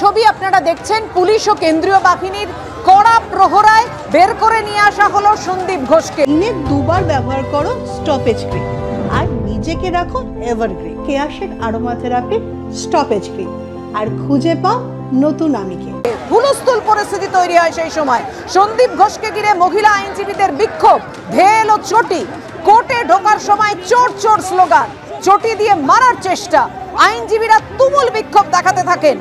ছবি আপনারা দেখছেন, পুলিশ ও কেন্দ্রীয় বাহিনীর কড়া প্রহরায় বের করে নিয়ে আসা হলো সন্দীপ ঘোষকে। দিনে দুবার ব্যবহার করো স্টপেজ ক্রিম আর নিজেকে রাখো evergreen. Keya Seth aroma therapy stop age cream আর খুঁজে পাও নতুন আমিকে। হুলস্থুল পরিস্থিতি তৈরি হয় সেই সময়। সন্দীপ ঘোষকে ঘিরে মহিলা আইনজীবীদের বিক্ষোভ, ধেয়ে এলো চটি। কোর্টে ঢোকার সময় চোর চোর স্লোগান, চটি দিয়ে মারার চেষ্টা। আইনজীবীরা তুমুল বিক্ষোভ দেখাতে থাকেন।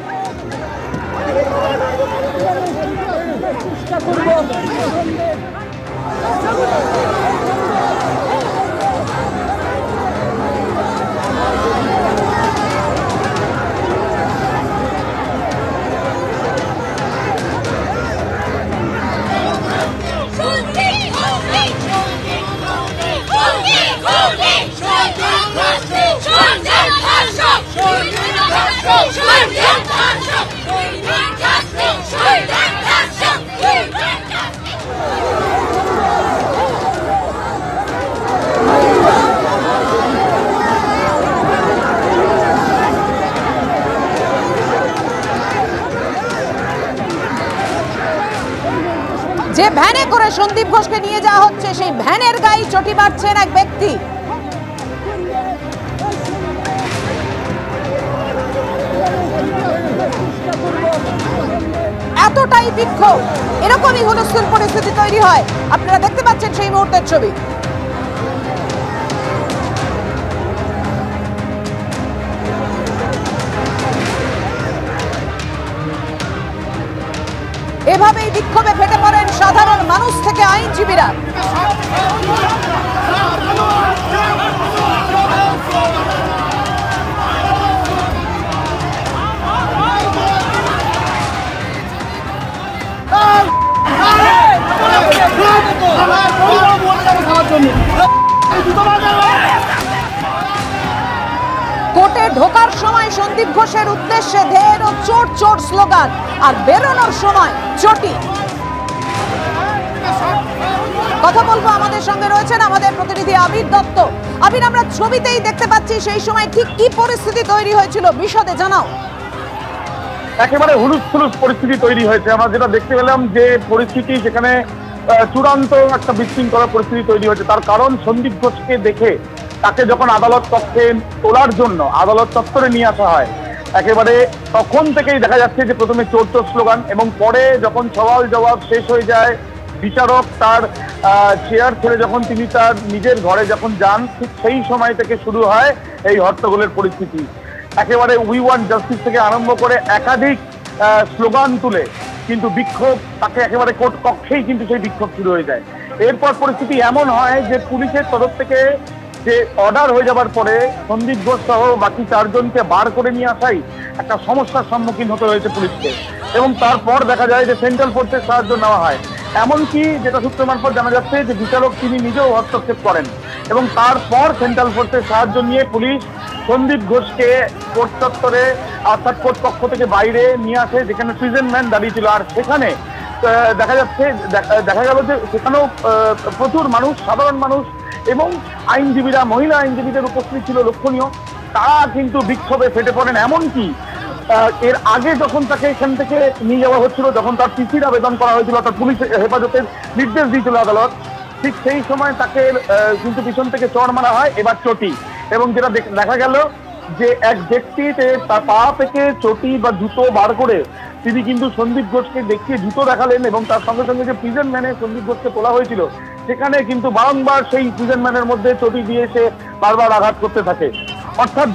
যে ভ্যানে করে সন্দীপ ঘোষকে নিয়ে যাওয়া হচ্ছে, সেই ভ্যানের গায়ে চটি মারছেন এক ব্যক্তি। এতটাই বিক্ষোভ, এরকমই হুলস্থুল পরিস্থিতি তৈরি হয়। আপনারা দেখতে পাচ্ছেন সেই মুহূর্তের ছবি। এভাবেই বিক্ষোভে ফেটে পড়েন সাধারণ মানুষ থেকে আইনজীবীরা। কোর্টে ঢোকার সময় সন্দীপ ঘোষের উদ্দেশ্যে ধেয়ে এলো চোর চোর স্লোগান, আর বেরোনোর সময় চটি। কথা বলবো, আমাদের সঙ্গে রয়েছেন আমাদের প্রতিনিধি আবির দত্ত। আবির, আমরা ছবিতেই দেখতে পাচ্ছি সেই সময় ঠিক কি পরিস্থিতি তৈরি হয়েছিল, বিশদে জানাও। একেবারে হুলুস্থুলুস পরিস্থিতি তৈরি হয়েছে। আমরা যেটা দেখতে পেলাম যে পরিস্থিতি, সেখানে চূড়ান্ত একটা বিশৃঙ্খলা পরিস্থিতি তৈরি হয়েছে। তার কারণ, সন্দীপ ঘোষকে দেখে তাকে যখন আদালত কক্ষে তোলার জন্য আদালত চত্বরে নিয়ে আসা হয়, একেবারে তখন থেকেই দেখা যাচ্ছে যে প্রথমে চোর চোর স্লোগান, এবং পরে যখন সওয়াল জবাব শেষ হয়ে যায়, বিচারক তার চেয়ার ছেড়ে যখন তিনি তার নিজের ঘরে যখন যান, ঠিক সেই সময় থেকে শুরু হয় এই হট্টগোলের পরিস্থিতি। একেবারে উই ওয়ান্ট জাস্টিস থেকে আরম্ভ করে একাধিক স্লোগান তুলে কিন্তু বিক্ষোভ, তাকে একেবারে কোর্ট কক্ষেই কিন্তু সেই বিক্ষোভ শুরু হয়ে যায়। এরপর পরিস্থিতি এমন হয় যে পুলিশের তরফ থেকে যে অর্ডার হয়ে যাবার পরে সন্দীপ ঘোষ সহ বাকি চারজনকে বার করে নিয়ে আসাই একটা সমস্যার সম্মুখীন হতে হয়েছে পুলিশকে। এবং তারপর দেখা যায় যে সেন্ট্রাল ফোর্সের সাহায্য নেওয়া হয়। এমনকি যেটা সূত্র মারফত জানা যাচ্ছে যে বিচারক তিনি নিজেও হস্তক্ষেপ করেন, এবং তারপর সেন্ট্রাল ফোর্সের সাহায্য নিয়ে পুলিশ সন্দীপ ঘোষকে কোর্ট চত্বরে অর্থাৎ কোর্ট কক্ষ থেকে বাইরে নিয়ে আসে, যেখানে প্রিজন ম্যান দাঁড়িয়ে ছিল। আর সেখানে দেখা গেল যে সেখানেও প্রচুর মানুষ, সাধারণ মানুষ এবং আইনজীবীরা, মহিলা আইনজীবীদের উপস্থিতি ছিল লক্ষণীয়। তারা কিন্তু বিক্ষোভে ফেটে পড়েন। এমনকি এর আগে যখন তাকে এখান থেকে নিয়ে যাওয়া হচ্ছিল, যখন তার পিসির আবেদন করা হয়েছিল, অর্থাৎ পুলিশ হেফাজতের নির্দেশ দিয়েছিল আদালত, ঠিক সেই সময় তাকে কিন্তু পিছন থেকে চড় মারা হয়, এবার চটি। এবং যেটা দেখা গেল যে এক ব্যক্তি তার পা থেকে চটি বা জুতো বার করে তিনি কিন্তু সন্দীপ ঘোষকে দেখিয়ে জুতো দেখালেন, এবং তার সঙ্গে সঙ্গে যে প্রিজন ম্যানে সন্দীপ ঘোষকে তোলা হয়েছিল, সেখানে কিন্তু বারংবার সেই প্রিজন ম্যানের মধ্যে চটি দিয়ে সে বারবার আঘাত করতে থাকে। অর্থাৎ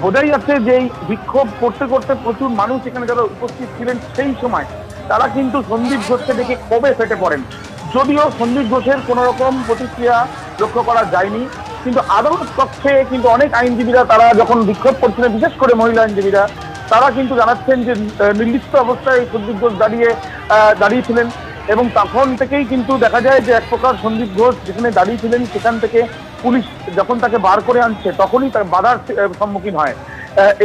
বোঝাই যাচ্ছে যে এই বিক্ষোভ করতে করতে প্রচুর মানুষ এখানে যারা উপস্থিত ছিলেন সেই সময় তারা কিন্তু সন্দীপ ঘোষকে দেখে ক্ষোভে ফেটে পড়েন। যদিও সন্দীপ ঘোষের কোনো রকম প্রতিক্রিয়া লক্ষ্য করা যায়নি, কিন্তু আদালত কক্ষে কিন্তু অনেক আইনজীবীরা তারা যখন বিক্ষোভ করছিলেন, বিশেষ করে মহিলা আইনজীবীরা, তারা কিন্তু জানাচ্ছেন যে নির্দিষ্ট অবস্থায় সন্দীপ ঘোষ দাঁড়িয়েছিলেন, এবং তখন থেকেই কিন্তু দেখা যায় যে এক প্রকার সন্দীপ ঘোষ যেখানে দাঁড়িয়েছিলেন সেখান থেকে পুলিশ যখন তাকে বার করে আনছে তখনই তার বাধার সম্মুখীন হয়।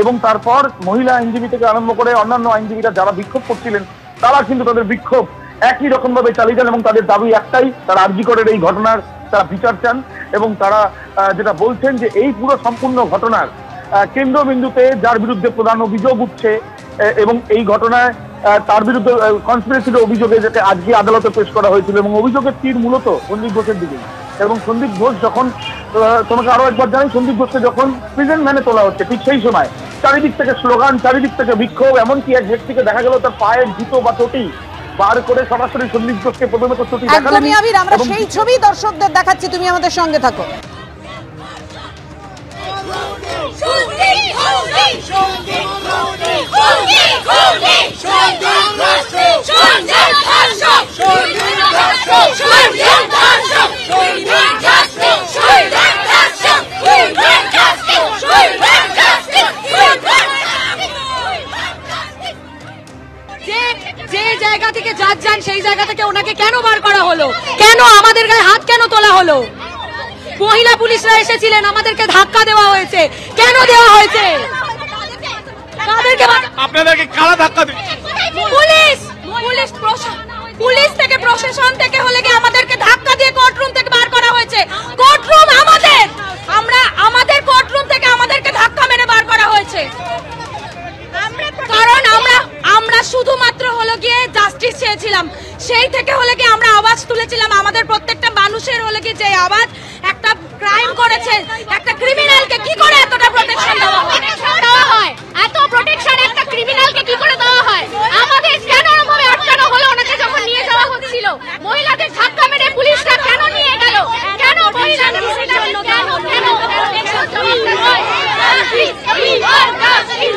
এবং তারপর মহিলা আইনজীবী থেকে আরম্ভ করে অন্যান্য আইনজীবীরা যারা বিক্ষোভ করছিলেন তারা কিন্তু তাদের বিক্ষোভ একই রকম ভাবে চালিয়ে যান, এবং তাদের দাবি একটাই, তারা আরজি করের এই ঘটনার তারা বিচার চান। এবং তারা যেটা বলছেন যে এই পুরো সম্পূর্ণ ঘটনার কেন্দ্রবিন্দুতে যার বিরুদ্ধে প্রধান অভিযোগ উঠছে এবং এই ঘটনায় তার বিরুদ্ধে কনস্পিরেসির অভিযোগে যেটা আজকে আদালতে পেশ করা হয়েছিল এবং অভিযোগের তীর মূলত সন্দীপ ঘোষের দিকে। এবং সন্দীপ ঘোষ যখন, তোমাকে আরো একবার জানাই, সন্দীপ ঘোষকে যখন প্রিজেন্ট ভ্যানে তোলা হচ্ছে ঠিক সেই সময় চারিদিক থেকে স্লোগান, চারিদিক থেকে বিক্ষোভ, এমনকি এক ব্যক্তিকে দেখা গেল তার পায়ের জুতো বা চটি বার করে সরাসরি সন্দীপ ঘোষকে প্রথমে তো চটি দেখালেন। আমরা সেই ছবি দর্শকদের দেখাচ্ছি, তুমি আমাদের সঙ্গে থাকো। যে জায়গা থেকে জাজ যান সেই জায়গা থেকে ওনাকে কেন বার করা হলো? কেন আমাদের গায়ে হাত কেন তোলা হলো? মহিলা পুলিশরা এসেছিলেন, আমাদেরকে ধাক্কা দেওয়া হয়েছে। কেন দেওয়া হয়েছে? আপনাদেরকে কারা ধাক্কা দিচ্ছে? পুলিশ থেকে, প্রশাসন থেকে হলে কি আমাদেরকে ধাক্কা দিয়ে কোর্টরুম থেকে বার করা হয়েছে? কোর্টরুম আমাদের, আমাদের কোর্টরুম থেকে আমাদেরকে ধাক্কা মেরে বার করা হয়েছে। কারণ আমরা শুধুমাত্র হলো গিয়ে জাস্টিস চেয়েছিলাম, সেই থেকে হলে কি আমরা আওয়াজ তুলেছিলাম। আমাদের প্রত্যেকটা মানুষের হলে কি যে আওয়াজ, একটা ক্রাইম করেছে একটা ক্রিমিনালকে কি করে এতটা প্রোটেকশন দেওয়া হয়? এত প্রোটেকশন একটা ক্রিমিনালকে কি করে